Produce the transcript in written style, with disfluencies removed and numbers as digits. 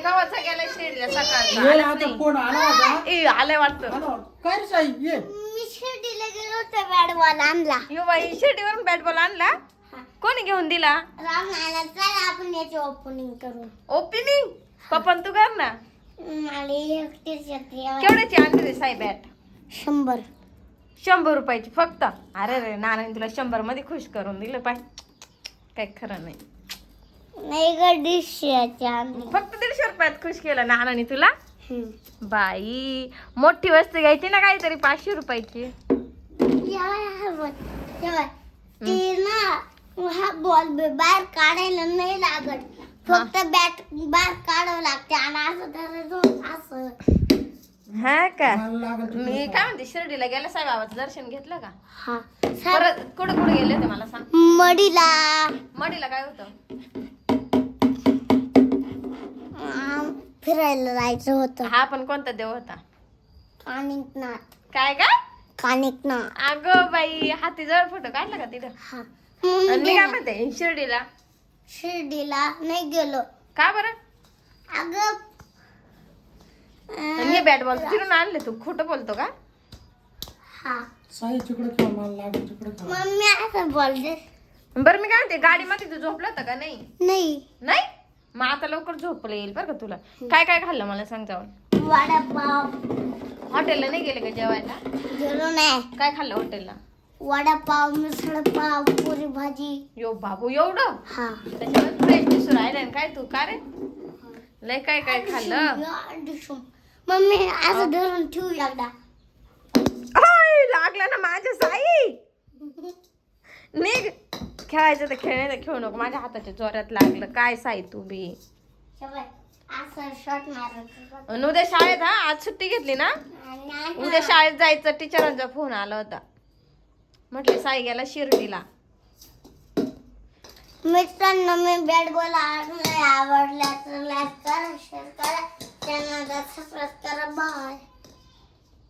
गावाचा गेला शिर्डीला सकाळचा ये आलाच आता नाही. फोन आला होता. ए आले वाटतं. आला. काय रे साई ये. मी शिर्डीला गेलो होतो बॅट बॉल आणला. यो बाई शिर्डीवरून बॅट बॉल आणला. कोणी घेऊन दिला? राम नाना चल आपण याची ओपनिंग करू. ओपनिंग पप्पन तू कर ना. मला एकटीच येते. केवढ्याची आणली रे साई बॅट? 100. 100 रुपयाची फक्त. अरे रे नानाने तुला 100 मध्ये खुश करून दिलं पाय. काय खरं नाही. नाही ग 150 आणली. फक्त 150 रुपयात खुश केलं नानाने तुला. बाई मोठी वस्तू घ्यायची ना काहीतरी 500 रुपयाची. ती ना हा बॉल बाहेर काढायला नाही लागत. फक्त बॅट बाहेर काढावं लागते आणि असं धरायचं असं. हा का? मला लागल तुला. मी काय म्हणते शिर्डीला गेल्या साईबाबाचं दर्शन घेतलं का? हा परत कुठे कुठे गेले होते मला सांग. मडीला मडीला काय होतं? फिरायला जायचं होतं. हा पण कोणता देव होता? कानिकनाथ. काय का? कानिकनाथ. अगं बाई हातीजवळ फोटो काढला का तिथं? हा आणि मी काय म्हणते शिर्डीला शिर्डीला नाही गेलो. का बरं? अगं आणि हे बॅट बॉल फिरून आणले तू खोटं बोलतो का? हा साई तिकडे खेळ मला लागल तिकडे खेळ. मम्मी असं बोलते. बरं मी काय म्हणते गाडीमध्ये तू झोपला होता का? नाही नाही मग आता लवकर झोपला येईल बरं का तुला. काय काय खाल्लं मला सांग जाऊन. वडापाव हॉटेलला नाही गेले का जेवायला? गेलो नाही. काय खाल्लं हॉटेलला? वडापाव मिसळपाव पुरी भाजी. यो बाबू एवढं हा त्याच्यावर फ्रेश दिसून राहिलं काय तू का रे? लय काय काय खाल्लं. मम्मी असं धरून ठेवू एकदा. ओय, लागला ना माझ्या साई. निघ खेळायचं तर खेळायचं खेळू नको. माझ्या हाताच्या जोरात लागलं काय साई तू बी. असं शॉट मारत. आणि उद्या शाळेत हा आज सुट्टी घेतली ना. उद्या शाळेत जायचं टीचरांचा फोन आला होता. म्हटले साई गेला शिर्डीला. मित्रांनो मी बॅट बॉल आवडला तर